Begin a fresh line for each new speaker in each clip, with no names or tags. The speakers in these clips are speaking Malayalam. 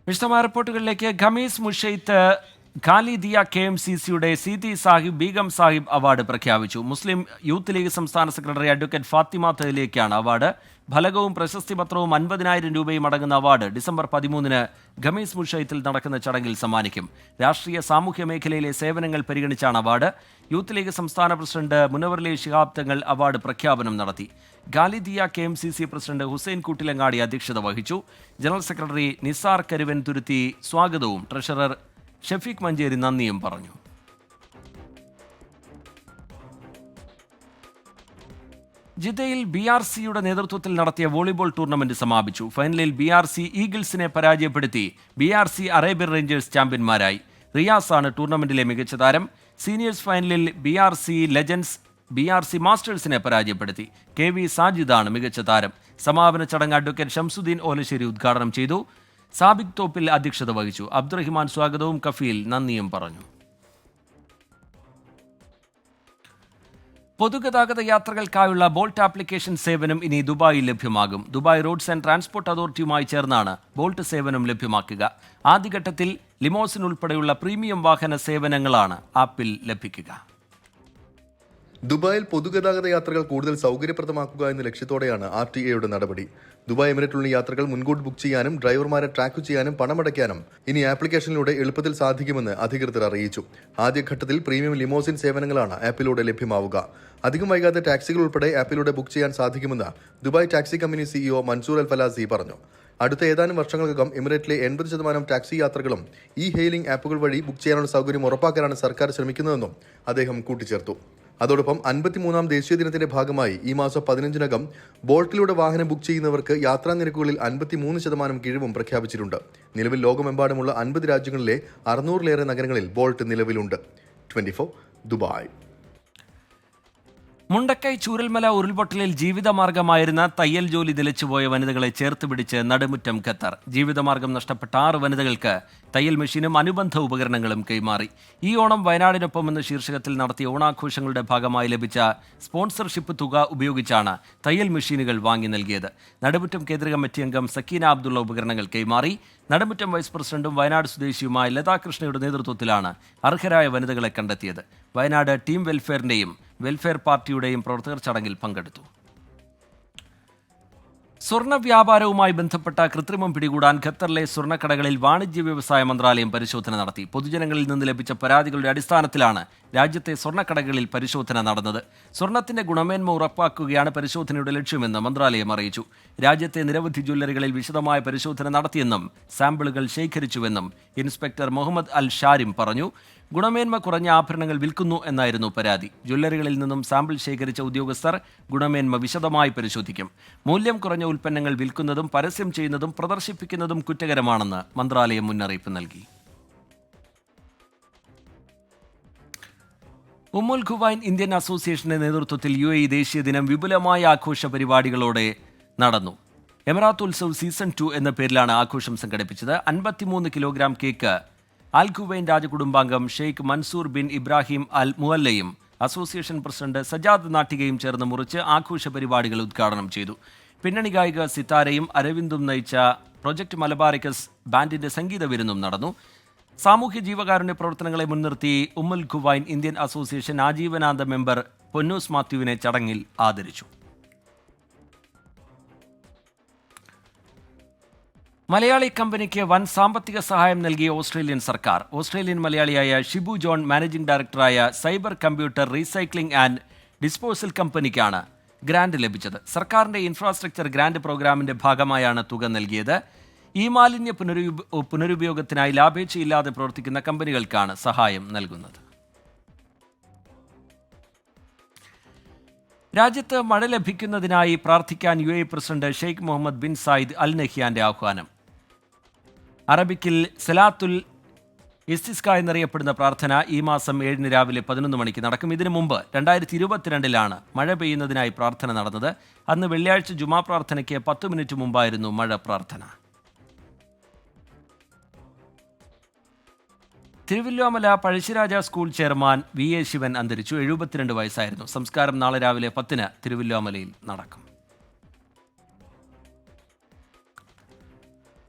വിശദമായ റിപ്പോർട്ടുകളിലേക്ക്. ഖമീസ് മുഷൈത്ത് ഖാലിദിയ KMCCയുടെ സീതി സാഹിബ് ബീഗം സാഹിബ് അവാർഡ് പ്രഖ്യാപിച്ചു. മുസ്ലിം യൂത്ത് ലീഗ് സംസ്ഥാന സെക്രട്ടറി അഡ്വക്കേറ്റ് ഫാത്തിമ തഹ്ലിയയ്ക്കാണ് അവാർഡ്. ഫലകവും പ്രശസ്തി പത്രവും 50,000 രൂപയും അടങ്ങുന്ന അവാർഡ് ഡിസംബർ 13-ന് ഖമീസ് മുഷൈത്തിൽ നടക്കുന്ന ചടങ്ങിൽ സമ്മാനിക്കും. രാഷ്ട്രീയ സാമൂഹ്യ മേഖലയിലെ സേവനങ്ങൾ പരിഗണിച്ചാണ് അവാർഡ്. യൂത്ത് ലീഗ് സംസ്ഥാന പ്രസിഡന്റ് മുനവ്വർ ശിഹാബ് തങ്ങൾ അവാർഡ് പ്രഖ്യാപനം നടത്തി. Khalidiya KMCC president Hussain Koottilangadi അധ്യക്ഷത വഹിച്ചു. ജനറൽ സെക്രട്ടറി നിസാർ കരുവൻ തുരുത്തി സ്വാഗതവും ട്രഷറർ ഷഫീഖ് മഞ്ചേരി നന്ദിയും പറഞ്ഞു. ജിദ്ദയിൽ BRCയുടെ നേതൃത്വത്തിൽ നടത്തിയ വോളിബോൾ ടൂർണമെന്റ് സമാപിച്ചു. ഫൈനലിൽ BRC ഈഗിൾസിനെ പരാജയപ്പെടുത്തി BRC അറേബ്യൻ റേഞ്ചേഴ്സ് ചാമ്പ്യന്മാരായി. റിയാസ് ആണ് ടൂർണമെന്റിലെ മികച്ച താരം. സീനിയേഴ്സ് ഫൈനലിൽ BRC ലെജൻഡ്സ് BRC മാസ്റ്റേഴ്സിനെ പരാജയപ്പെടുത്തി. KV സാജിദാണ് മികച്ച താരം. സമാപന ചടങ്ങ് അഡ്വക്കേറ്റ് ഷംസുദ്ദീൻ ഓലശ്ശേരി ഉദ്ഘാടനം ചെയ്തു. സാബിക് തോപ്പിൽ അധ്യക്ഷത വഹിച്ചു. അബ്ദുറഹിമാൻ സ്വാഗതവും കഫീൽ നന്ദിയും പറഞ്ഞു. പൊതുഗതാഗത യാത്രകൾക്കായുള്ള ബോൾട്ട് ആപ്ലിക്കേഷൻ സേവനം ഇനി ദുബായിൽ ലഭ്യമാകും. ദുബായ് റോഡ്സ് ആൻഡ് ട്രാൻസ്പോർട്ട് അതോറിറ്റിയുമായി ചേർന്നാണ് ബോൾട്ട് സേവനം ലഭ്യമാക്കുക. ആദ്യഘട്ടത്തിൽ ലിമോസിൻ ഉൾപ്പെടെയുള്ള പ്രീമിയം വാഹന സേവനങ്ങളാണ് ആപ്പിൽ ലഭിക്കുക.
ദുബായിൽ പൊതുഗതാഗത യാത്രകൾ കൂടുതൽ സൗകര്യപ്രദമാക്കുക എന്ന ലക്ഷ്യത്തോടെയാണ് RTA നടപടി. ദുബായ് എമിറേറ്റിലുള്ള യാത്രകൾ മുൻകൂട്ടി ബുക്ക് ചെയ്യാനും ഡ്രൈവർമാരെ ട്രാക്ക് ചെയ്യാനും പണമടയ്ക്കാനും ഇനി ആപ്ലിക്കേഷനിലൂടെ എളുപ്പത്തിൽ സാധിക്കുമെന്ന് അധികൃതർ അറിയിച്ചു. ആദ്യഘട്ടത്തിൽ പ്രീമിയം ലിമോസിൻ സേവനങ്ങളാണ് ആപ്പിലൂടെ ലഭ്യമാവുക. അധികം വൈകാതെ ടാക്സികൾ ഉൾപ്പെടെ ആപ്പിലൂടെ ബുക്ക് ചെയ്യാൻ സാധിക്കുമെന്ന് Dubai taxi company CEO Mansoor Al Falasi പറഞ്ഞു. അടുത്ത ഏതാനും വർഷങ്ങൾക്കകം എമിറേറ്റിലെ 80% ടാക്സി യാത്രകളും ഹെയിലിംഗ് ആപ്പുകൾ വഴി ബുക്ക് ചെയ്യാനുള്ള സൗകര്യം ഉറപ്പാക്കാനാണ് സർക്കാർ ശ്രമിക്കുന്നതെന്നും അദ്ദേഹം കൂട്ടിച്ചേർത്തു. അതോടൊപ്പം 53ാം ദേശീയ ദിനത്തിന്റെ ഭാഗമായി ഈ മാസം 15-നകം ബോൾട്ടിലൂടെ വാഹനം ബുക്ക് ചെയ്യുന്നവർക്ക് യാത്രാ നിരക്കുകളിൽ 53% കിഴിവും പ്രഖ്യാപിച്ചിട്ടുണ്ട്. നിലവിൽ ലോകമെമ്പാടുമുള്ള 50 രാജ്യങ്ങളിലെ 600-ലേറെ നഗരങ്ങളിൽ ബോൾട്ട് നിലവിലുണ്ട്. 24 ദുബായ്.
മുണ്ടക്കൈ ചൂരൽമല ഉരുൾപൊട്ടലിൽ ജീവിതമാർഗമായിരുന്ന തയ്യൽ ജോലി നിലച്ചുപോയ വനിതകളെ ചേർത്ത് പിടിച്ച് നടുമുറ്റം ഖത്തർ. ജീവിതമാർഗം നഷ്ടപ്പെട്ട 6 വനിതകൾക്ക് തയ്യൽ മെഷീനും അനുബന്ധ ഉപകരണങ്ങളും കൈമാറി. ഈ ഓണം വയനാടിനൊപ്പം എന്ന ശീർഷകത്തിൽ നടത്തിയ ഓണാഘോഷങ്ങളുടെ ഭാഗമായി ലഭിച്ച സ്പോൺസർഷിപ്പ് തുക ഉപയോഗിച്ചാണ് തയ്യൽ മെഷീനുകൾ വാങ്ങി നൽകിയത്. നടുമുറ്റം കേന്ദ്ര കമ്മിറ്റി അംഗം സക്കീന അബ്ദുള്ള ഉപകരണങ്ങൾ കൈമാറി. നടുമുറ്റം വൈസ് പ്രസിഡന്റും വയനാട് സ്വദേശിയുമായ ലതാകൃഷ്ണയുടെ നേതൃത്വത്തിലാണ് അർഹരായ വനിതകളെ കണ്ടെത്തിയത്. വയനാട് ടീം വെൽഫെയറിന്റെയും വെൽഫെയർ പാർട്ടിയുടെയും പ്രവർത്തകർ ചടങ്ങിൽ പങ്കെടുത്തു. സ്വർണ്ണ വ്യാപാരവുമായി ബന്ധപ്പെട്ട കൃത്രിമം പിടികൂടാൻ ഖത്തറിലെ സ്വർണ്ണക്കടകളിൽ വാണിജ്യ വ്യവസായ മന്ത്രാലയം പരിശോധന നടത്തി. പൊതുജനങ്ങളിൽ നിന്ന് ലഭിച്ച പരാതികളുടെ അടിസ്ഥാനത്തിലാണ് രാജ്യത്തെ സ്വർണ്ണക്കടകളിൽ പരിശോധന നടന്നത്. സ്വർണ്ണത്തിന്റെ ഗുണമേന്മ ഉറപ്പാക്കുകയാണ് പരിശോധനയുടെ ലക്ഷ്യമെന്ന് മന്ത്രാലയം അറിയിച്ചു. രാജ്യത്തെ നിരവധി ജ്വല്ലറികളിൽ വിശദമായ പരിശോധന നടത്തിയെന്നും സാമ്പിളുകൾ ശേഖരിച്ചുവെന്നും ഇൻസ്പെക്ടർ മുഹമ്മദ് അൽ ഷാരിം പറഞ്ഞു. ഗുണമേന്മ കുറഞ്ഞ ആഭരണങ്ങൾ വിൽക്കുന്നു എന്നായിരുന്നു പരാതി. ജ്വല്ലറികളിൽ നിന്നും സാമ്പിൾ ശേഖരിച്ച ഉദ്യോഗസ്ഥർ ഗുണമേന്മ വിശദമായി പരിശോധിക്കും. മൂല്യം കുറഞ്ഞ ഉൽപ്പന്നങ്ങൾ വിൽക്കുന്നതും പരസ്യം ചെയ്യുന്നതും പ്രദർശിപ്പിക്കുന്നതും കുറ്റകരമാണെന്ന് മന്ത്രാലയം മുന്നറിയിപ്പ് നൽകി. ഉമ്മുൽ ഖുവൈൻ ഇന്ത്യൻ അസോസിയേഷന്റെ നേതൃത്വത്തിൽ UAE ദേശീയ ദിനം വിപുലമായ ആഘോഷ പരിപാടികളോടെ നടന്നു. എമിറാത്ത് ഉത്സവ് സീസൺ 2 എന്ന പേരിലാണ് ആഘോഷം സംഘടിപ്പിച്ചത്. 53 കിലോഗ്രാം കേക്ക് അൽ Quwain രാജകുടുംബാംഗം Sheikh Mansoor bin Ibrahim അൽ മുഅല്ലയും അസോസിയേഷൻ പ്രസിഡന്റ് സജാദ് നാട്ടികയും ചേർന്ന് മുറിച്ച് ആഘോഷ പരിപാടികൾ ഉദ്ഘാടനം ചെയ്തു. പിന്നണി ഗായിക സിത്താരയും അരവിന്ദും നയിച്ച പ്രൊജക്ട് മലബാറിക്കസ് ബാൻഡിന്റെ സംഗീത വിരുന്നും നടന്നു. സാമൂഹ്യ ജീവകാരുണ്യ പ്രവർത്തനങ്ങളെ മുൻനിർത്തി ഉമ്മുൽ ഖുവൈൻ ഇന്ത്യൻ അസോസിയേഷൻ ആജീവനാന്ത മെമ്പർ പൊന്നൂസ് മാത്യുവിനെ ചടങ്ങിൽ ആദരിച്ചു. മലയാളി കമ്പനിക്ക് വൻ സാമ്പത്തിക സഹായം നൽകിയ ഓസ്ട്രേലിയൻ സർക്കാർ. ഓസ്ട്രേലിയൻ മലയാളിയായ ഷിബു ജോൺ മാനേജിംഗ് ഡയറക്ടറായ cyber computer recycling and disposal കമ്പനിക്കാണ് ഗ്രാന്റ് ലഭിച്ചത്. സർക്കാരിന്റെ ഇൻഫ്രാസ്ട്രക്ചർ ഗ്രാന്റ് പ്രോഗ്രാമിന്റെ ഭാഗമായാണ് തുക നൽകിയത്. മാലിന്യ പുനരുപയോഗത്തിനായി ലാഭേച്ഛയില്ലാതെ പ്രവർത്തിക്കുന്ന കമ്പനികൾക്കാണ് സഹായം നൽകുന്നത്. രാജ്യത്ത് മഴ ലഭിക്കുന്നതിനായി പ്രാർത്ഥിക്കാൻ UAE president Sheikh Mohammed bin Zayed Al നഹ്യാന്റെ ആഹ്വാനം. അറബിക്കിൽ സലാത്തുൽ ഇസ്തിസ്ക എന്നറിയപ്പെടുന്ന പ്രാർത്ഥന ഈ മാസം 7 രാവിലെ 11 മണിക്ക് നടക്കും. ഇതിനു മുമ്പ് 2022 മഴ പെയ്യുന്നതിനായി പ്രാർത്ഥന നടന്നത്. അന്ന് വെള്ളിയാഴ്ച ജുമാ പ്രാർത്ഥനയ്ക്ക് 10 മിനിറ്റ് മുമ്പായിരുന്നു മഴ പ്രാർത്ഥന. തിരുവല്ലോമല Pazhassiraja school chairman VA Sivan അന്തരിച്ചു. 72 വയസ്സായിരുന്നു. സംസ്കാരം നാളെ രാവിലെ 10-ന് തിരുവല്ലോമലയിൽ നടക്കും.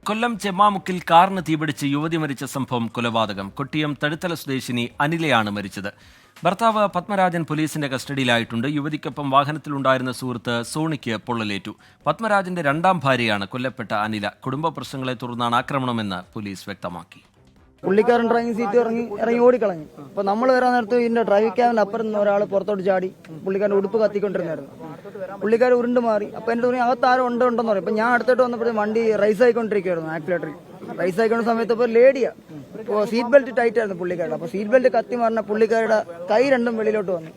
കൊല്ലം ചെമ്മാമുക്കിൽ കാറിന് തീപിടിച്ച് യുവതി മരിച്ച സംഭവം കൊലപാതകം. കൊട്ടിയം തഴുത്തല സ്വദേശിനി അനിലയാണ് മരിച്ചത്. ഭർത്താവ് പത്മരാജൻ പോലീസിന്റെ കസ്റ്റഡിയിലായിട്ടുണ്ട്. യുവതിക്കൊപ്പം വാഹനത്തിലുണ്ടായിരുന്ന സുഹൃത്ത് സോണിക്ക് പൊള്ളലേറ്റു. പത്മരാജന്റെ രണ്ടാം ഭാര്യയാണ് കൊല്ലപ്പെട്ട അനില. കുടുംബ പ്രശ്നങ്ങളെ തുടർന്നാണ് ആക്രമണമെന്ന് പോലീസ് വ്യക്തമാക്കി.
പുള്ളിക്കാരൻ ഡ്രൈവിംഗ് സീറ്റ് ഇറങ്ങി ഓടിക്കളഞ്ഞു. അപ്പൊ നമ്മൾ വരാൻ നേരത്ത് ഇതിന്റെ ഡ്രൈവിംഗ് ക്യാബിന്റെ അപ്പുറം നിന്ന് ഒരാൾ പുറത്തോട്ട് ചാടി പുള്ളിക്കാരൻ്റെ ഉടുപ്പ് കത്തിക്കൊണ്ടിരുന്നായിരുന്നു. പുള്ളിക്കാരൻ ഉരുണ്ട് മാറി. അപ്പൊ എന്റെ തോന്നി അകത്ത് ആരും ഉണ്ടെന്ന് പറയും. അപ്പൊ ഞാൻ അടുത്തോട്ട് വന്നപ്പോഴും വണ്ടി റൈസ് ആയിക്കൊണ്ടിരിക്കുകയായിരുന്നു. ആക്സിലേറ്ററിൽ റൈസ് ആയിക്കൊണ്ട സമയത്ത് ഇപ്പോൾ ലേഡിയാ. ഇപ്പോൾ സീറ്റ് ബെൽറ്റ് ടൈറ്റ് ആയിരുന്നു പുള്ളിക്കാരുടെ. അപ്പൊ സീറ്റ് ബെൽറ്റ് കത്തി മാറിന പുള്ളിക്കാരുടെ കൈ രണ്ടും വെളിയിലോട്ട് വന്നു.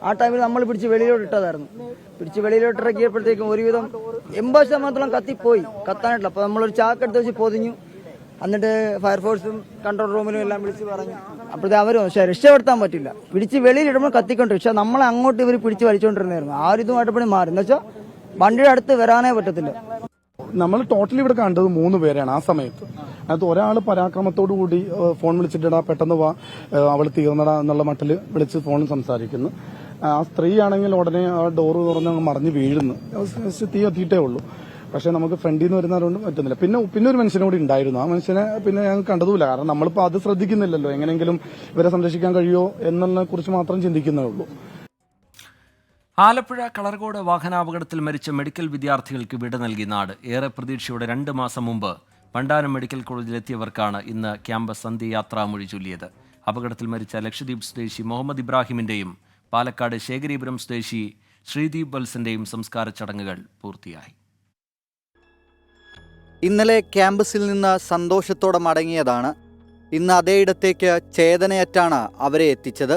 ആ ടൈമിൽ നമ്മൾ പിടിച്ച് വെളിയിലോട്ട് ഇട്ടതായിരുന്നു. പിടിച്ച് വെളിയിലോട്ട് ഇറക്കിയപ്പോഴത്തേക്കും ഒരുവിധം 80% കത്തിപ്പോയി, കത്താനായിട്ടില്ല. അപ്പൊ നമ്മളൊരു ചാക്കെടുത്ത് വെച്ച് പൊതിഞ്ഞു. എന്നിട്ട് ഫയർഫോഴ്സും കൺട്രോൾ റൂമിലും എല്ലാം വിളിച്ച് പറഞ്ഞു. അപ്പോഴത്തെ അവരും പക്ഷേ രക്ഷപ്പെടുത്താൻ പറ്റില്ല. പിടിച്ച് വെളിയിലിടുമ്പോൾ കത്തിക്കൊണ്ടിരിക്കും. പക്ഷെ നമ്മളെ അങ്ങോട്ട് ഇവർ പിടിച്ച് വലിച്ചുകൊണ്ടിരുന്നായിരുന്നു. ആ ഒരു ഇതുമായിട്ട് മാറി. എന്ന് വെച്ചാൽ വണ്ടിയുടെ അടുത്ത് വരാനേ പറ്റത്തില്ല.
നമ്മൾ ടോട്ടലി ഇവിടെ കണ്ടത് 3 പേരാണ് ആ സമയത്ത്. അതിനകത്ത് ഒരാൾ പരാക്രമത്തോടു കൂടി ഫോൺ വിളിച്ചിട്ടാ പെട്ടെന്ന് വാ, അവൾ തീർന്നടാ എന്നുള്ള മട്ടിൽ വിളിച്ച് ഫോണിൽ സംസാരിക്കുന്നു. ആ സ്ത്രീ ആണെങ്കിൽ ഉടനെ ആ ഡോറ് തുറന്ന് മറിഞ്ഞ് വീഴുന്നു. തീ എത്തിയിട്ടേ ഉള്ളൂ. പക്ഷെ നമുക്ക് ഫ്രണ്ടിൽ നിന്ന് വരുന്നതുകൊണ്ട് പറ്റുന്നില്ല. പിന്നെ ഒരു മനുഷ്യനും കൂടി ഉണ്ടായിരുന്നു. ആ മനുഷ്യനെ പിന്നെ ഞങ്ങൾ കണ്ടതുമില്ല. കാരണം നമ്മളിപ്പോൾ അത് ശ്രദ്ധിക്കുന്നില്ലല്ലോ. എങ്ങനെയെങ്കിലും ഇവരെ സംരക്ഷിക്കാൻ കഴിയുമോ എന്നതിനെ കുറിച്ച് മാത്രം ചിന്തിക്കുന്നേ ഉള്ളൂ.
ആലപ്പുഴ കളർകോട് വാഹനാപകടത്തിൽ മരിച്ച മെഡിക്കൽ വിദ്യാർത്ഥികൾക്ക് വിട നൽകി നാട്. ഏറെ പ്രതീക്ഷയോടെ 2 മാസം മുമ്പ് വണ്ടാനം മെഡിക്കൽ കോളേജിലെത്തിയവർക്കാണ് ഇന്ന് ക്യാമ്പസ് അന്ത്യയാത്രാമൊഴി ചൊല്ലിയത്. അപകടത്തിൽ മരിച്ച ലക്ഷദ്വീപ് സ്വദേശി മുഹമ്മദ് ഇബ്രാഹിമിന്റെയും പാലക്കാട് ശേഖരീപുരം സ്വദേശി ശ്രീദീപ് വത്സന്റെയും സംസ്കാര ചടങ്ങുകൾ പൂർത്തിയായി.
ഇന്നലെ ക്യാമ്പസിൽ നിന്ന് സന്തോഷത്തോടെ മടങ്ങിയതാണ്. ഇന്ന് അതേയിടത്തേക്ക് ചേതനയറ്റാണ് അവരെ എത്തിച്ചത്.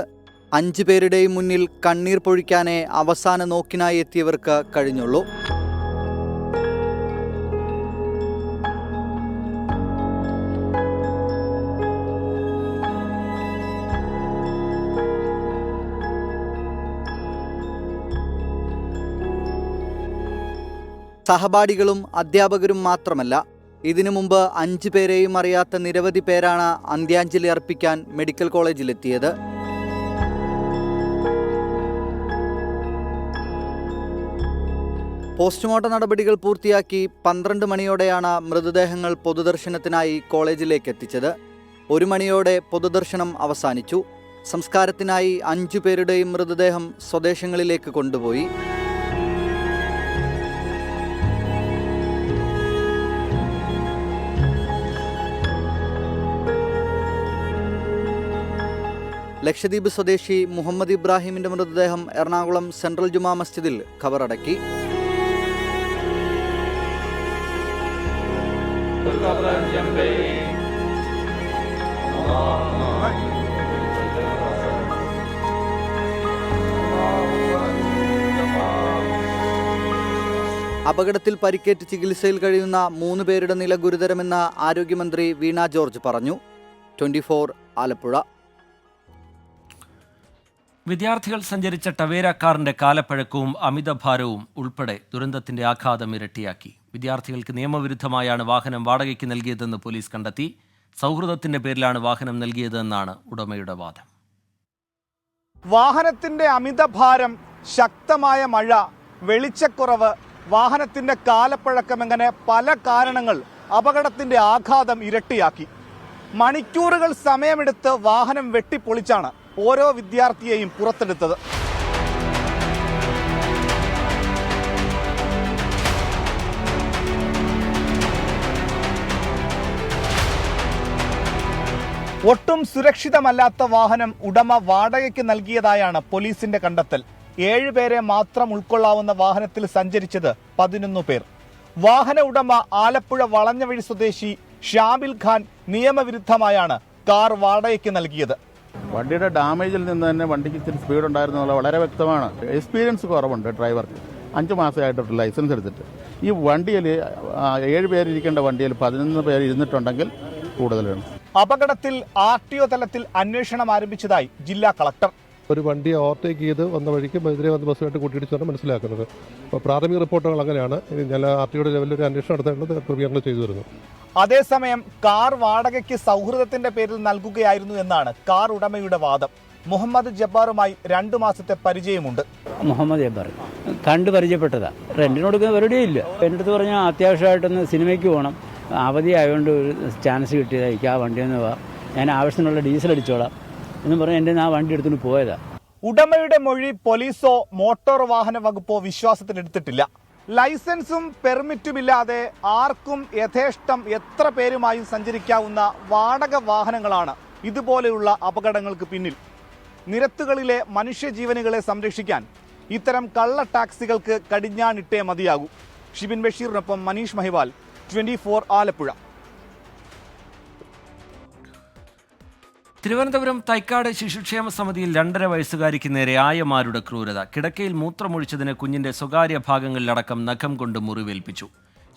5 പേരുടെയും മുന്നിൽ കണ്ണീർ പൊഴിക്കാനേ അവസാന നോക്കിനായി എത്തിയവർക്ക് കഴിഞ്ഞുള്ളൂ. സഹപാഠികളും അധ്യാപകരും മാത്രമല്ല, ഇതിനു മുമ്പ് 5 പേരെയും അറിയാത്ത നിരവധി പേരാണ് അന്ത്യാഞ്ജലി അർപ്പിക്കാൻ മെഡിക്കൽ കോളേജിലെത്തിയത്. പോസ്റ്റ്മോർട്ടം നടപടികൾ പൂർത്തിയാക്കി 12 മണിയോടെയാണ് മൃതദേഹങ്ങൾ പൊതുദർശനത്തിനായി കോളേജിലേക്ക് എത്തിച്ചത്. 1 മണിയോടെ പൊതുദർശനം അവസാനിച്ചു. സംസ്കാരത്തിനായി 5 പേരുടെയും മൃതദേഹം സ്വദേശങ്ങളിലേക്ക് കൊണ്ടുപോയി. ലക്ഷദ്വീപ് സ്വദേശി മുഹമ്മദ് ഇബ്രാഹിമിന്റെ മൃതദേഹം എറണാകുളം സെൻട്രൽ ജുമാ മസ്ജിദിൽ ഖബറടക്കി. അപകടത്തിൽ പരിക്കേറ്റ് ചികിത്സയിൽ കഴിയുന്ന 3 പേരുടെ നില ഗുരുതരമെന്ന് ആരോഗ്യമന്ത്രി വീണ ജോർജ് പറഞ്ഞു. 24 ആലപ്പുഴ.
വിദ്യാർത്ഥികൾ സഞ്ചരിച്ച ടവേര കാറിന്റെ കാലപ്പഴക്കവും അമിതഭാരവും ഉൾപ്പെടെ ദുരന്തത്തിന്റെ ആഘാതം ഇരട്ടിയാക്കി. വിദ്യാർത്ഥികൾക്ക് നിയമവിരുദ്ധമായാണ് വാഹനം വാടകയ്ക്ക് നൽകിയതെന്ന് പോലീസ് കണ്ടെത്തി. സൗഹൃദത്തിന്റെ പേരിലാണ് വാഹനം നൽകിയതെന്നാണ് ഉടമയുടെ വാദം.
വാഹനത്തിന്റെ അമിതഭാരം, ശക്തമായ മഴ, വെളിച്ചക്കുറവ്, വാഹനത്തിന്റെ കാലപ്പഴക്കം, അങ്ങനെ പല കാരണങ്ങൾ അപകടത്തിന്റെ ആഘാതം ഇരട്ടിയാക്കി. മണിക്കൂറുകൾ സമയമെടുത്ത് വാഹനം വെട്ടിപ്പൊളിച്ചാണ് ഓരോ വിദ്യാർത്ഥിയെയും പുറത്തെടുത്തത്. ഒട്ടും സുരക്ഷിതമല്ലാത്ത വാഹനം ഉടമ വാടകയ്ക്ക് നൽകിയതായാണ് പോലീസിന്റെ കണ്ടെത്തൽ. 7 പേരെ മാത്രം ഉൾക്കൊള്ളാവുന്ന വാഹനത്തിൽ സഞ്ചരിച്ചത് 11 പേർ. വാഹന ഉടമ ആലപ്പുഴ വളഞ്ഞവഴി സ്വദേശി ഷാബിൽ ഖാൻ നിയമവിരുദ്ധമായാണ് കാർ വാടകയ്ക്ക് നൽകിയത്.
വണ്ടിയുടെ ഡാമേജിൽ നിന്ന് തന്നെ വണ്ടിക്ക് ഇച്ചിരി സ്പീഡ് ഉണ്ടായിരുന്നുള്ള വളരെ വ്യക്തമാണ്. എക്സ്പീരിയൻസ് കുറവുണ്ട് ഡ്രൈവർക്ക്. 5 മാസമായിട്ട് ലൈസൻസ് എടുത്തിട്ട് ഈ വണ്ടിയിൽ 7 പേരിരിക്കേണ്ട വണ്ടിയിൽ 11 പേര് ഇരുന്നിട്ടുണ്ടെങ്കിൽ കൂടുതലാണ്.
അപകടത്തിൽ RTO തലത്തിൽ അന്വേഷണം ആരംഭിച്ചതായി ജില്ലാ കളക്ടർ.
ഒരു വണ്ടിയെ ഓവർടേക്ക് ചെയ്ത് വന്ന വഴിക്ക് എതിരെ വന്ന ബസ്സുമായിട്ട് കൂട്ടിയിടിച്ചാണ് മനസ്സിലാക്കുന്നത്. അപ്പോൾ പ്രാഥമിക റിപ്പോർട്ടുകൾ അങ്ങനെയാണ്. ഞാൻ RTOയുടെ ലെവലിൽ ഒരു അന്വേഷണം നടത്തേണ്ടത് ക്രമീകരണം ചെയ്തു വരുന്നു.
അതേസമയം കാർ വാടകയ്ക്ക് സൗഹൃദത്തിന്റെ പേരിൽ നൽകുകയായിരുന്നു എന്നാണ് കാർ ഉടമയുടെ വാദം. മുഹമ്മദ് ജബ്ബാറുമായി 2 മാസത്തെ പരിചയമുണ്ട്.
മുഹമ്മദ് ജബ്ബാർ കണ്ടു പരിചയപ്പെട്ടതാ. റെന്റിന് കൊടുക്കുന്ന പരിപാടിയേ ഇല്ല. എൻ്റെ അടുത്ത് പറഞ്ഞാൽ അത്യാവശ്യമായിട്ടൊന്ന് സിനിമയ്ക്ക് പോകണം, അവധി ആയതുകൊണ്ട് ഒരു ചാൻസ് കിട്ടിയതായിരിക്കും. ആ വണ്ടി ഒന്ന് പോവാം, ഞാൻ ആവശ്യത്തിനുള്ള ഡീസൽ അടിച്ചോളാം എന്ന് പറഞ്ഞ് എൻ്റെ ആ വണ്ടി എടുത്തുകൊണ്ട് പോയതാണ്.
ഉടമയുടെ മൊഴി പോലീസോ മോട്ടോർ വാഹന വകുപ്പോ വിശ്വാസത്തിലെടുത്തിട്ടില്ല. ലൈസൻസും പെർമിറ്റുമില്ലാതെ ആർക്കും യഥേഷ്ടം എത്ര പേരുമായും സഞ്ചരിക്കാവുന്ന വാടക വാഹനങ്ങളാണ് ഇതുപോലെയുള്ള അപകടങ്ങൾക്ക് പിന്നിൽ. നിരത്തുകളിലെ മനുഷ്യജീവനുകളെ സംരക്ഷിക്കാൻ ഇത്തരം കള്ള ടാക്സികൾക്ക് കടിഞ്ഞാണിട്ടേ മതിയാകൂ. ഷിബിൻ ബഷീറിനൊപ്പം മനീഷ് മഹിവാൽ, 24 ആലപ്പുഴ.
തിരുവനന്തപുരം തൈക്കാട് ശിശുക്ഷേമ സമിതിയിൽ 2.5 വയസ്സുകാരിക്ക് നേരെ ആയമാരുടെ ക്രൂരത. കിടക്കയിൽ മൂത്രമൊഴിച്ചതിന് കുഞ്ഞിന്റെ സ്വകാര്യ ഭാഗങ്ങളിലടക്കം നഖം കൊണ്ട് മുറിവേൽപ്പിച്ചു.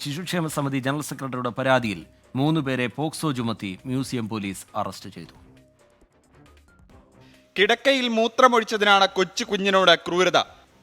ശിശുക്ഷേമ സമിതി ജനറൽ സെക്രട്ടറിയുടെ പരാതിയിൽ 3 പേരെ പോക്സോ ചുമത്തി മ്യൂസിയം പോലീസ് അറസ്റ്റ് ചെയ്തു.
കിടക്കയിൽ മൂത്രമൊഴിച്ചതിനാണ് കൊച്ചു കുഞ്ഞിനോട് ക്രൂരത.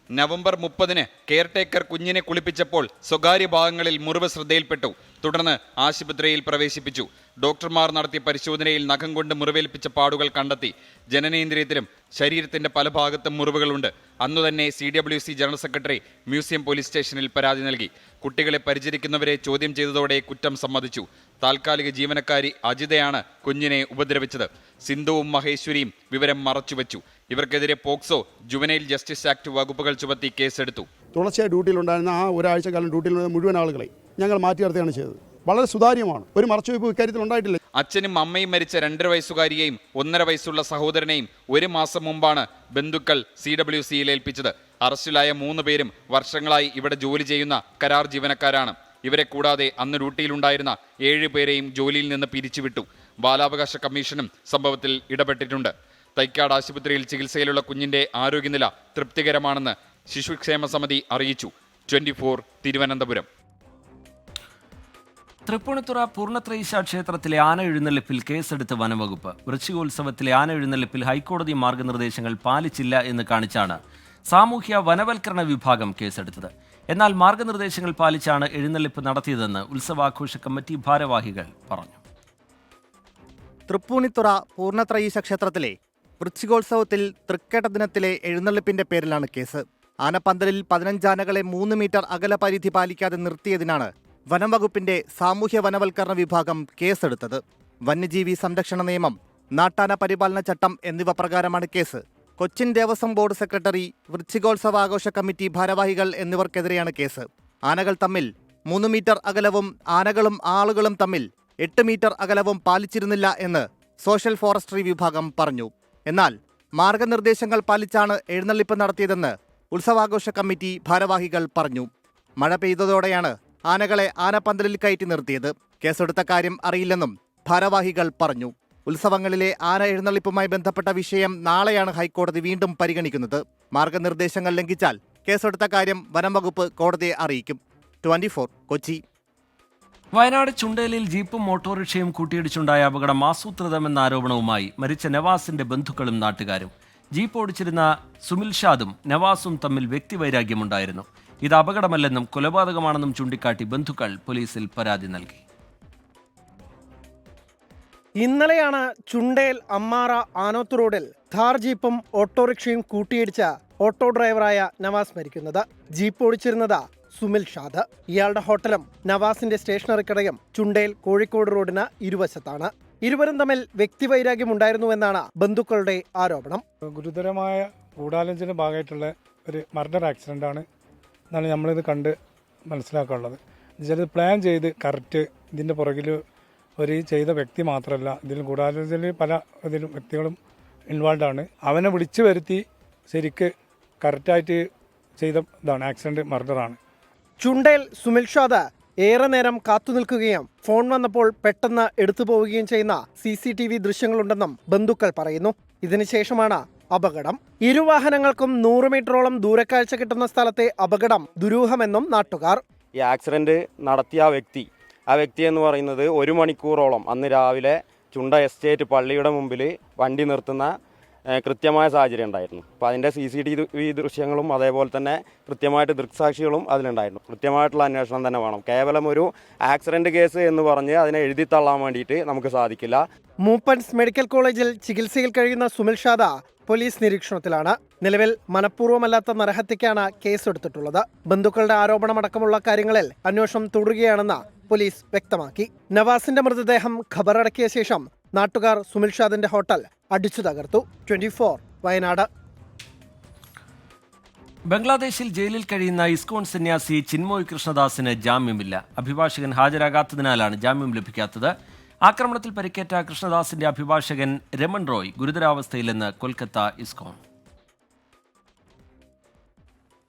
നവംബർ 30-ന് കെയർടേക്കർ കുഞ്ഞിനെ കുളിപ്പിച്ചപ്പോൾ സ്വകാര്യ ഭാഗങ്ങളിൽ മുറിവ് ശ്രദ്ധയിൽപ്പെട്ടു. തുടർന്ന് ആശുപത്രിയിൽ പ്രവേശിപ്പിച്ചു. ഡോക്ടർമാർ നടത്തിയ പരിശോധനയിൽ നഖം കൊണ്ട് മുറിവേൽപ്പിച്ച പാടുകൾ കണ്ടെത്തി. ജനനേന്ദ്രിയത്തിലും ശരീരത്തിന്റെ പല ഭാഗത്തും മുറിവുകളുണ്ട്. അന്നുതന്നെ CWC general secretary museum police സ്റ്റേഷനിൽ പരാതി നൽകി. കുട്ടികളെ പരിചരിക്കുന്നവരെ ചോദ്യം ചെയ്തതോടെ കുറ്റം സമ്മതിച്ചു. താൽക്കാലിക ജീവനക്കാരി അജിതയാണ് കുഞ്ഞിനെ ഉപദ്രവിച്ചത്. സിന്ധുവും മഹേശ്വരിയും വിവരം മറച്ചുവെച്ചു. ഇവർക്കെതിരെ പോക്സോ, ജുവനൈൽ ജസ്റ്റിസ് ആക്ട് വകുപ്പുകൾ ചുമത്തി കേസെടുത്തു.
തുടർച്ചയായി ഡ്യൂട്ടിയിലുണ്ടായിരുന്ന ആ ഒരാഴ്ചക്കാലം ഡ്യൂട്ടിയിലുള്ള മുഴുവൻ ആളുകളെ ഞങ്ങൾ മാറ്റി നിർത്തുകയാണ് ചെയ്തത്. വളരെ സുതാര്യമാണ്, ഒരു മറച്ചുവെപ്പ് ഇക്കാര്യത്തിൽ ഉണ്ടായിട്ടില്ല.
അച്ഛനും അമ്മയും മരിച്ച 2.5 വയസ്സുകാരിയെയും 1.5 വയസ്സുള്ള സഹോദരനെയും 1 മാസം മുമ്പാണ് ബന്ധുക്കൾ CWCയിൽ ഏൽപ്പിച്ചത്. അറസ്റ്റിലായ 3 പേരും വർഷങ്ങളായി ഇവിടെ ജോലി ചെയ്യുന്ന കരാർ ജീവനക്കാരാണ്. ഇവരെ കൂടാതെ അന്ന് ഡ്യൂട്ടിയിലുണ്ടായിരുന്ന 7 പേരെയും ജോലിയിൽ നിന്ന് പിരിച്ചുവിട്ടു. ബാലാവകാശ കമ്മീഷനും സംഭവത്തിൽ ഇടപെട്ടിട്ടുണ്ട്. തൈക്കാട് ആശുപത്രിയിൽ ചികിത്സയിലുള്ള കുഞ്ഞിന്റെ ആരോഗ്യനില തൃപ്തികരമാണെന്ന് ശിശുക്ഷേമ സമിതി അറിയിച്ചു. 24 തിരുവനന്തപുരം.
തൃപ്പൂണിത്തുറ പൂർണ്ണത്രയീശ ക്ഷേത്രത്തിലെ ആന എഴുന്നള്ളിപ്പിൽ കേസെടുത്ത് വനംവകുപ്പ്. വൃശ്ചികോത്സവത്തിലെ ആന എഴുന്നള്ളിപ്പിൽ ഹൈക്കോടതി മാർഗനിർദ്ദേശങ്ങൾ പാലിച്ചില്ല എന്ന് കാണിച്ചാണ് സാമൂഹ്യ വനവൽക്കരണ വിഭാഗം കേസെടുത്തത്. എന്നാൽ മാർഗനിർദ്ദേശങ്ങൾ പാലിച്ചാണ് എഴുന്നള്ളിപ്പ് നടത്തിയതെന്ന് ഉത്സവാഘോഷ കമ്മിറ്റി ഭാരവാഹികൾ പറഞ്ഞു.
തൃപ്പൂണിത്തുറ പൂർണ്ണത്രയീശ ക്ഷേത്രത്തിലെ വൃശ്ചികോത്സവത്തിൽ തൃക്കേട്ട ദിനത്തിലെ എഴുന്നള്ളിപ്പിന്റെ പേരിലാണ് കേസ്. ആനപ്പന്തലിൽ 15 ആനകളെ 3 മീറ്റർ അകലപരിധി പാലിക്കാതെ നിർത്തിയതിനാണ് വനം വകുപ്പിന്റെ സാമൂഹ്യ വനവൽക്കരണ വിഭാഗം കേസെടുത്തത്. വന്യജീവി സംരക്ഷണ നിയമം, നാട്ടാന പരിപാലന ചട്ടം എന്നിവ പ്രകാരമാണ് കേസ്. കൊച്ചിൻ ദേവസ്വം ബോർഡ് സെക്രട്ടറി, വൃശ്ചികോത്സവാഘോഷ കമ്മിറ്റി ഭാരവാഹികൾ എന്നിവർക്കെതിരെയാണ് കേസ്. ആനകൾ തമ്മിൽ 3 മീറ്റർ അകലവും ആനകളും ആളുകളും തമ്മിൽ 8 മീറ്റർ അകലവും പാലിച്ചിരുന്നില്ല എന്ന് സോഷ്യൽ ഫോറസ്ട്രി വിഭാഗം പറഞ്ഞു. എന്നാൽ മാർഗനിർദ്ദേശങ്ങൾ പാലിച്ചാണ് എഴുന്നള്ളിപ്പ് നടത്തിയതെന്ന് ഉത്സവാഘോഷ കമ്മിറ്റി ഭാരവാഹികൾ പറഞ്ഞു. മഴ പെയ്തതോടെയാണ് ആനകളെ ആനപ്പന്തലിൽ കയറ്റി നിർത്തിയത്. കേസെടുത്ത കാര്യം അറിയില്ലെന്നും ഭാരവാഹികൾ പറഞ്ഞു. ഉത്സവങ്ങളിലെ ആന എഴുന്നള്ളിപ്പുമായി ബന്ധപ്പെട്ട വിഷയം നാളെയാണ് ഹൈക്കോടതി വീണ്ടും പരിഗണിക്കുന്നത്. മാർഗനിർദ്ദേശങ്ങൾ ലംഘിച്ചാൽ കേസെടുത്ത കാര്യം വനം വകുപ്പ് കോടതിയെ അറിയിക്കും. 24 കൊച്ചി.
വയനാട് ചുണ്ടേലിൽ ജീപ്പും ഓട്ടോറിക്ഷയും കൂട്ടിയിടിച്ചുണ്ടായ അപകടം ആസൂത്രിതമെന്ന ആരോപണവുമായി മരിച്ച നവാസിന്റെ ബന്ധുക്കളും നാട്ടുകാരും. ജീപ്പ് ഓടിച്ചിരുന്ന സുമിൽ ഷാദും നവാസും തമ്മിൽ വ്യക്തിവൈരാഗ്യമുണ്ടായിരുന്നു. ഇത് അപകടമല്ലെന്നും കൊലപാതകമാണെന്നും ചൂണ്ടിക്കാട്ടി ബന്ധുക്കൾ പോലീസിൽ പരാതി നൽകി.
ഇന്നലെയാണ് ചുണ്ടേൽ അമ്മാറ ആനോത്ത് റോഡിൽ ഥാർ ജീപ്പും ഓട്ടോറിക്ഷയും കൂട്ടിയിടിച്ച ഓട്ടോ ഡ്രൈവറായ നവാസ് മരിക്കുന്നത്. ജീപ്പ് ഓടിച്ചിരുന്നത് സുമിൽ ഷാദ്. ഇയാളുടെ ഹോട്ടലും നവാസിന്റെ സ്റ്റേഷനറി കടയും ചുണ്ടേൽ കോഴിക്കോട് റോഡിന് ഇരുവശത്താണ്. ഇരുവരും തമ്മിൽ വ്യക്തിവൈരാഗ്യമുണ്ടായിരുന്നുവെന്നാണ് ബന്ധുക്കളുടെ ആരോപണം.
ഗുരുതരമായ ഗൂഢാലോചന ഭാഗമായിട്ടുള്ള ഒരു മർഡർ ആക്സിഡൻ്റാണ് എന്നാണ് നമ്മളിത് കണ്ട് മനസ്സിലാക്കാനുള്ളത്. എന്നുവെച്ചാൽ പ്ലാൻ ചെയ്ത് കറക്റ്റ് ഇതിൻ്റെ പുറകിൽ ഒരു ചെയ്ത വ്യക്തി മാത്രമല്ല, ഇതിൽ ഗൂഢാലോചനയിൽ പല ഇതിലും വ്യക്തികളും ഇൻവോൾവ് ആണ്. അവനെ വിളിച്ചു വരുത്തി ശരിക്ക് കറക്റ്റായിട്ട് ചെയ്ത ഇതാണ്, ആക്സിഡൻറ്റ് മർഡറാണ്.
ചുണ്ടേൽ സുമിൽ ഷാദ് ഏറെ നേരം കാത്തുനിൽക്കുകയും ഫോൺ വന്നപ്പോൾ പെട്ടെന്ന് എടുത്തു പോവുകയും ചെയ്യുന്ന CCTV ദൃശ്യങ്ങളുണ്ടെന്നും ബന്ധുക്കൾ പറയുന്നു. ഇതിനുശേഷമാണ് അപകടം. ഇരുവാഹനങ്ങൾക്കും 100 മീറ്ററോളം ദൂരക്കാഴ്ച കിട്ടുന്ന സ്ഥലത്തെ അപകടം ദുരൂഹമെന്നും നാട്ടുകാർ.
ഈ ആക്സിഡന്റ് നടത്തിയ ആ വ്യക്തി എന്ന് പറയുന്നത് 1 മണിക്കൂറോളം അന്ന് രാവിലെ ചുണ്ട എസ്റ്റേറ്റ് പള്ളിയുടെ മുമ്പിൽ വണ്ടി നിർത്തുന്ന കൃത്യമായ സാഹചര്യം ഉണ്ടായിരുന്നു. അപ്പോൾ അതിൻ്റെ CCTV ദൃശ്യങ്ങളും അതേപോലെ തന്നെ കൃത്യമായിട്ട് ദൃക്സാക്ഷികളും അതിലുണ്ടായിരുന്നു. കൃത്യമായിട്ടുള്ള അന്വേഷണം തന്നെ വേണം. കേവലം ഒരു ആക്സിഡന്റ് കേസ് എന്ന് പറഞ്ഞ് അതിനെ എഴുതിത്തള്ളാൻ വേണ്ടിയിട്ട് നമുക്ക് സാധിക്കില്ല.
മൂപ്പൻസ് മെഡിക്കൽ കോളേജിൽ ചികിത്സയിൽ കഴിയുന്ന സുമിൽ ഷാദ പോലീസ് നിരീക്ഷണത്തിലാണ്. നിലവിൽ മനഃപൂർവ്വമല്ലാത്ത നരഹത്യക്കാണ് കേസെടുത്തിട്ടുള്ളത്. ബന്ധുക്കളുടെ ആരോപണമടക്കമുള്ള കാര്യങ്ങളിൽ അന്വേഷണം തുടരുകയാണെന്ന് പോലീസ് വ്യക്തമാക്കി. നവാസിന്റെ മൃതദേഹം ഖബറടക്കിയ ശേഷം നാട്ടുകാർ സുമിൽ ഷാദിന്റെ ഹോട്ടൽ അടിച്ചു തകർത്തു. 24 വയനാട്.
ബംഗ്ലാദേശിൽ ജയിലിൽ കഴിയുന്ന ഇസ്കോൺ സന്യാസി ചിന്മോയ് കൃഷ്ണദാസിന് ജാമ്യമില്ല. അഭിഭാഷകൻ ഹാജരാകാത്തതിനാലാണ് ജാമ്യം ലഭിക്കാത്തത്. ആക്രമണത്തിൽ പരിക്കേറ്റ കൃഷ്ണദാസിന്റെ അഭിഭാഷകൻ രമൺ റോയ് ഗുരുതരാവസ്ഥയിലെന്ന് കൊൽക്കത്ത ഇസ്കോൺ.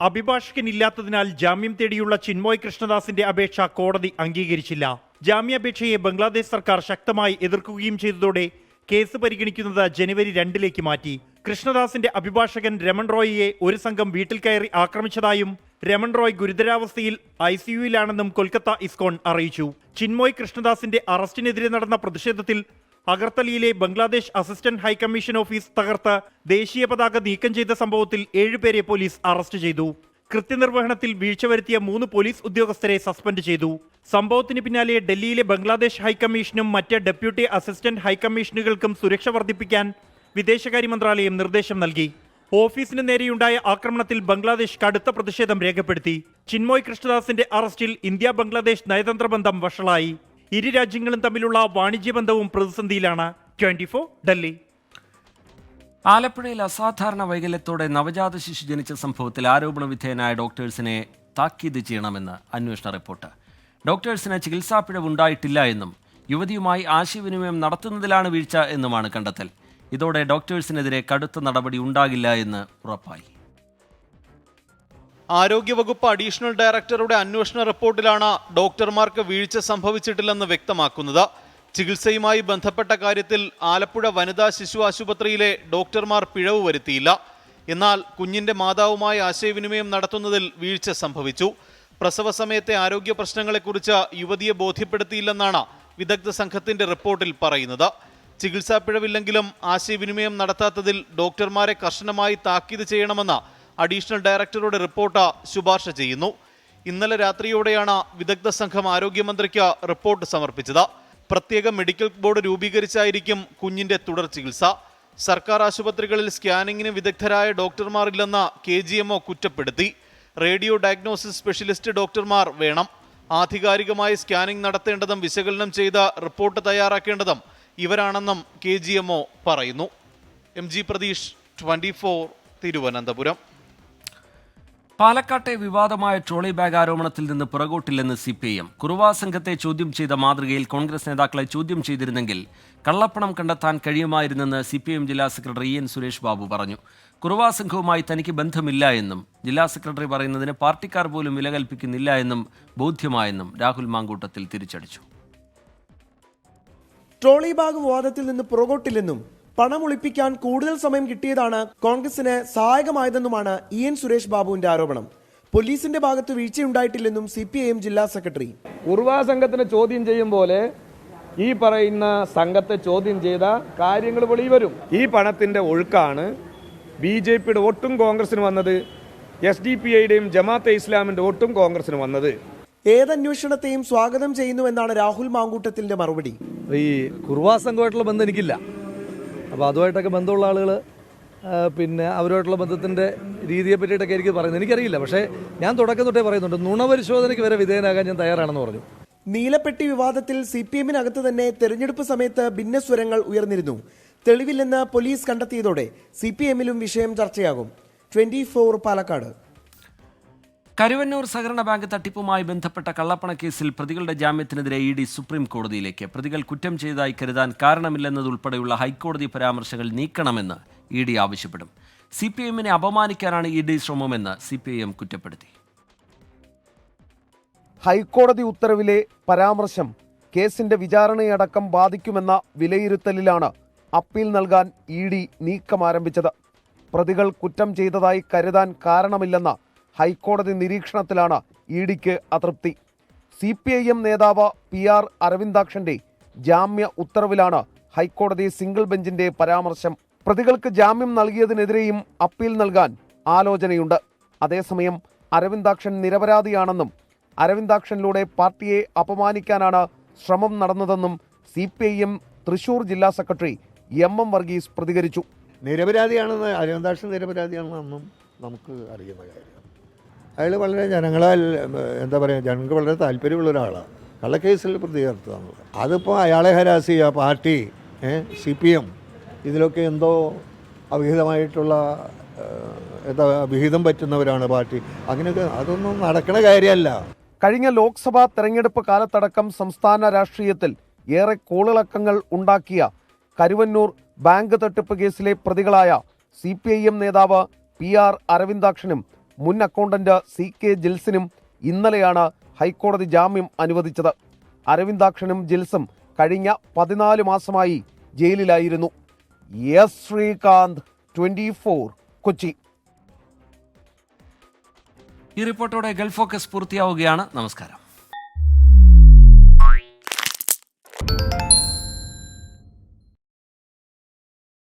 അഭിഭാഷകനില്ലാത്തതിനാൽ ജാമ്യം തേടിയുള്ള ചിന്മോയ് കൃഷ്ണദാസിന്റെ അപേക്ഷ കോടതി അംഗീകരിച്ചില്ല. ജാമ്യാപേക്ഷയെ ബംഗ്ലാദേശ് സർക്കാർ ശക്തമായി എതിർക്കുകയും ചെയ്തതോടെ കേസ് പരിഗണിക്കുന്നത് ജനുവരി 2 മാറ്റി. കൃഷ്ണദാസിന്റെ അഭിഭാഷകൻ രമൺ റോയിയെ ഒരു സംഘം വീട്ടിൽ കയറി ആക്രമിച്ചതായും രമൺ റോയ് ഗുരുതരാവസ്ഥയിൽ ICUവിലാണെന്നും കൊൽക്കത്ത ഇസ്കോൺ അറിയിച്ചു. ചിന്മോയ് കൃഷ്ണദാസിന്റെ അറസ്റ്റിനെതിരെ നടന്ന പ്രതിഷേധത്തിൽ അഗർത്തലയിലെ ബംഗ്ലാദേശ് അസിസ്റ്റന്റ് ഹൈക്കമ്മീഷൻ ഓഫീസ് തകർത്ത് ദേശീയ പതാക നീക്കം ചെയ്ത സംഭവത്തിൽ 7 പേരെ പോലീസ് അറസ്റ്റ് ചെയ്തു. കൃത്യനിർവഹണത്തിൽ വീഴ്ച വരുത്തിയ 3 പോലീസ് ഉദ്യോഗസ്ഥരെ സസ്പെൻഡ് ചെയ്തു. സംഭവത്തിന് പിന്നാലെ ഡൽഹിയിലെ ബംഗ്ലാദേശ് ഹൈക്കമ്മീഷനും മറ്റ് ഡെപ്യൂട്ടി അസിസ്റ്റന്റ് ഹൈക്കമ്മീഷനുകൾക്കും സുരക്ഷ വർദ്ധിപ്പിക്കാൻ വിദേശകാര്യ മന്ത്രാലയം നിർദ്ദേശം നൽകി. ഓഫീസിന് നേരെയുണ്ടായ ആക്രമണത്തിൽ ബംഗ്ലാദേശ് കടുത്ത പ്രതിഷേധം രേഖപ്പെടുത്തി. ചിന്മോയ് കൃഷ്ണദാസിന്റെ അറസ്റ്റിൽ ഇന്ത്യ ബംഗ്ലാദേശ് നയതന്ത്ര ബന്ധം വഷളായി. ഇരു രാജ്യങ്ങളും തമ്മിലുള്ള വാണിജ്യ ബന്ധവും പ്രതിസന്ധിയിലാണ്. 24 ഡൽഹി.
ആലപ്പുഴയിൽ അസാധാരണ വൈകല്യത്തോടെ നവജാത ശിശു ജനിച്ച സംഭവത്തിൽ ആരോപണ വിധേയനായ ഡോക്ടേഴ്സിനെ താക്കീത് ചെയ്യണമെന്ന് അന്വേഷണ റിപ്പോർട്ട്. ഡോക്ടേഴ്സിന് ചികിത്സാ പിഴവുണ്ടായിട്ടില്ല എന്നും യുവതിയുമായി ആശയവിനിമയം നടത്തുന്നതിലാണ് വീഴ്ച എന്നുമാണ് കണ്ടെത്തൽ. ഇതോടെ ഡോക്ടേഴ്സിനെതിരെ കടുത്ത നടപടി ഉണ്ടാകില്ല എന്ന് ഉറപ്പായി.
ആരോഗ്യവകുപ്പ് അഡീഷണൽ ഡയറക്ടറുടെ അന്വേഷണ റിപ്പോർട്ടിലാണ് ഡോക്ടർമാർക്ക് വീഴ്ച സംഭവിച്ചിട്ടില്ലെന്ന് വ്യക്തമാക്കുന്നത്. ചികിത്സയുമായി ബന്ധപ്പെട്ട കാര്യത്തിൽ ആലപ്പുഴ വനിതാ ശിശു ആശുപത്രിയിലെ ഡോക്ടർമാർ പിഴവ് വരുത്തിയില്ല. എന്നാൽ കുഞ്ഞിന്റെ മാതാവുമായി ആശയവിനിമയം നടത്തുന്നതിൽ വീഴ്ച സംഭവിച്ചു. പ്രസവ സമയത്തെ ആരോഗ്യ പ്രശ്നങ്ങളെക്കുറിച്ച് യുവതിയെ ബോധ്യപ്പെടുത്തിയില്ലെന്നാണ് വിദഗ്ധ സംഘത്തിന്റെ റിപ്പോർട്ടിൽ പറയുന്നത്. ചികിത്സാ പിഴവില്ലെങ്കിലും ആശയവിനിമയം നടത്താത്തതിൽ ഡോക്ടർമാരെ കർശനമായി താക്കീത് ചെയ്യണമെന്ന് അഡീഷണൽ ഡയറക്ടറുടെ റിപ്പോർട്ട് ശുപാർശ ചെയ്യുന്നു. ഇന്നലെ രാത്രിയോടെയാണ് വിദഗ്ധ സംഘം ആരോഗ്യമന്ത്രിക്ക് റിപ്പോർട്ട് സമർപ്പിച്ചത്. പ്രത്യേക മെഡിക്കൽ ബോർഡ് രൂപീകരിച്ചായിരിക്കും കുഞ്ഞിന്റെ തുടർ ചികിത്സ. സർക്കാർ ആശുപത്രികളിൽ സ്കാനിങ്ങിന് വിദഗ്ധരായ ഡോക്ടർമാരില്ലെന്ന് KGMO കുറ്റപ്പെടുത്തി. റേഡിയോ ഡയഗ്നോസിസ് സ്പെഷ്യലിസ്റ്റ് ഡോക്ടർമാർ വേണം. ആധികാരികമായി സ്കാനിംഗ് നടത്തേണ്ടതും വിശകലനം ചെയ്ത റിപ്പോർട്ട് തയ്യാറാക്കേണ്ടതും ഇവരാണെന്നും KGMO പറയുന്നു. MG പ്രതീഷ്, 24 തിരുവനന്തപുരം.
പാലക്കാട്ടെ വിവാദമായ ട്രോളി ബാഗ് ആരോപണത്തിൽ നിന്ന് പുറകോട്ടില്ലെന്ന് CPIM. കുറുവാ സംഘത്തെ ചോദ്യം ചെയ്ത മാതൃകയിൽ കോൺഗ്രസ് നേതാക്കളെ ചോദ്യം ചെയ്തിരുന്നെങ്കിൽ കള്ളപ്പണം കണ്ടെത്താൻ കഴിയുമായിരുന്നെന്ന് CPIM ജില്ലാ സെക്രട്ടറി EN സുരേഷ് ബാബു പറഞ്ഞു. കുറുവാ സംഘവുമായി തനിക്ക് ബന്ധമില്ല എന്നും ജില്ലാ സെക്രട്ടറി പറയുന്നതിന് പാർട്ടിക്കാർ പോലും വില കൽപ്പിക്കുന്നില്ല എന്നും ബോധ്യമായെന്നും രാഹുൽ മാങ്കൂട്ടത്തിൽ തിരിച്ചടിച്ചു.
ട്രോളി ബാഗ് വിവാദത്തിൽ നിന്ന് പുറകോട്ടില്ലെന്നും പണം ഒളിപ്പിക്കാൻ കൂടുതൽ സമയം കിട്ടിയതാണ് കോൺഗ്രസിന് സഹായകമായതെന്നുമാണ് EN സുരേഷ് ബാബുവിന്റെ ആരോപണം. പോലീസിന്റെ ഭാഗത്ത് വീഴ്ചയുണ്ടായിട്ടില്ലെന്നും CPIM ജില്ലാ സെക്രട്ടറി.
കുറുവാ സംഘത്തിനെ ചോദ്യം ചെയ്യും പോലെ ഈ പറയുന്ന സംഘത്തെ ചോദ്യം ചെയ്ത കാര്യങ്ങൾ വെളിവരും. ഈ പണത്തിന്റെ ഒഴുക്കാണ് BJPയുടെ വോട്ടും കോൺഗ്രസിന് വന്നത്, SDPIയുടെയും ജമാഅത്തെ ഇസ്ലാമിന്റെ വോട്ടും കോൺഗ്രസിന് വന്നത്.
ഏതന്വേഷണത്തെയും സ്വാഗതം ചെയ്യുന്നുവെന്നാണ് രാഹുൽ മാങ്കൂട്ടത്തിന്റെ മറുപടി.
ഈ കുറുവാ സംഘമായിട്ടുള്ള ബന്ധം എനിക്കില്ല. അപ്പോൾ അതുമായിട്ടൊക്കെ ബന്ധമുള്ള ആളുകൾ പിന്നെ അവരുമായിട്ടുള്ള ബന്ധത്തിൻ്റെ രീതിയെ പറ്റിയിട്ടൊക്കെ എനിക്ക് പറയുന്നത് എനിക്കറിയില്ല. പക്ഷേ ഞാൻ തുടക്കം തൊട്ടേ പറയുന്നുണ്ട്, നുണപരിശോധനയ്ക്ക് വരെ വിധേയനാകാൻ ഞാൻ തയ്യാറാണെന്ന് പറഞ്ഞു.
നീലപ്പെട്ടി വിവാദത്തിൽ CPIMനകത്ത് തന്നെ തെരഞ്ഞെടുപ്പ് സമയത്ത് ഭിന്നസ്വരങ്ങൾ ഉയർന്നിരുന്നു. തെളിവില്ലെന്ന് പോലീസ് കണ്ടെത്തിയതോടെ CPIMലും വിഷയം ചർച്ചയാകും. 24 പാലക്കാട്.
കരുവന്നൂർ സഹകരണ ബാങ്ക് തട്ടിപ്പുമായി ബന്ധപ്പെട്ട കള്ളപ്പണ കേസിൽ പ്രതികളുടെ ജാമ്യത്തിനെതിരെ ED സുപ്രീം കോടതിയിലേക്ക്. പ്രതികൾ കുറ്റം ചെയ്തതായി കരുതാൻ കാരണമില്ലെന്നതുൾപ്പെടെയുള്ള ഹൈക്കോടതി പരാമർശങ്ങൾ നീക്കണമെന്ന് ED ആവശ്യപ്പെടും. CPIMനെ അപമാനിക്കാനാണ് ED ശ്രമമെന്ന് CPIM കുറ്റപ്പെടുത്തി.
ഹൈക്കോടതി ഉത്തരവിലെ പരാമർശം കേസിന്റെ വിചാരണയടക്കം ബാധിക്കുമെന്ന വിലയിരുത്തലിലാണ് അപ്പീൽ നൽകാൻ ED നീക്കം ആരംഭിച്ചത്. പ്രതികൾ കുറ്റം ചെയ്തതായി കരുതാൻ കാരണമില്ലെന്ന ഹൈക്കോടതി നിരീക്ഷണത്തിലാണ് EDക്ക് അതൃപ്തി. CPIM നേതാവ് PR അരവിന്ദാക്ഷന്റെ ജാമ്യ ഉത്തരവിലാണ് ഹൈക്കോടതി സിംഗിൾ ബെഞ്ചിന്റെ പരാമർശം. പ്രതികൾക്ക് ജാമ്യം നൽകിയതിനെതിരെയും അപ്പീൽ നൽകാൻ ആലോചനയുണ്ട്. അതേസമയം അരവിന്ദാക്ഷൻ നിരപരാധിയാണെന്നും അരവിന്ദാക്ഷനിലൂടെ പാർട്ടിയെ അപമാനിക്കാനാണ് ശ്രമം നടന്നതെന്നും CPIM തൃശൂർ ജില്ലാ സെക്രട്ടറി MM വർഗീസ് പ്രതികരിച്ചു.
നിരപരാധിയാണെന്ന് അരവിന്ദാക്ഷൻ നിരപരാധിയാണെന്നും നമുക്ക് അറിയുന്ന കാര്യം. അയാൾ വളരെ ജനങ്ങളാൽ എന്താ പറയുക, ജനങ്ങൾക്ക് വളരെ താല്പര്യമുള്ള ഒരാളാണ്. കള്ളക്കേസിൽ പ്രതി ചേർത്തുക എന്നുള്ളത്. അതിപ്പോൾ അയാളെ ഹരാസ് ചെയ്യുക പാർട്ടി CPM ഇതിലൊക്കെ എന്തോ അവിഹിതമായിട്ടുള്ള വിഹിതം പറ്റുന്നവരാണ് പാർട്ടി. അങ്ങനെയൊക്കെ അതൊന്നും നടക്കണ കാര്യമല്ല.
കഴിഞ്ഞ ലോക്സഭാ തെരഞ്ഞെടുപ്പ് കാലത്തടക്കം സംസ്ഥാന രാഷ്ട്രീയത്തിൽ ഏറെ കോളിളക്കങ്ങൾ ഉണ്ടാക്കിയ കരുവന്നൂർ ബാങ്ക് തട്ടിപ്പ് കേസിലെ പ്രതികളായ CPIM നേതാവ് PR അരവിന്ദാക്ഷനും മുൻ അക്കൗണ്ടന്റ് CK ജിൽസിനും ഇന്നലെയാണ് ഹൈക്കോടതി ജാമ്യം അനുവദിച്ചത്. അരവിന്ദാക്ഷനും ജിൽസും കഴിഞ്ഞ 14 മാസമായി ജയിലിലായിരുന്നു. S. ശ്രീകാന്ത്, 24, കൊച്ചി.
ഈ റിപ്പോർട്ടോടെ ഗൾഫ് ഫോക്കസ് പൂർത്തിയാവുകയാണ്. നമസ്കാരം.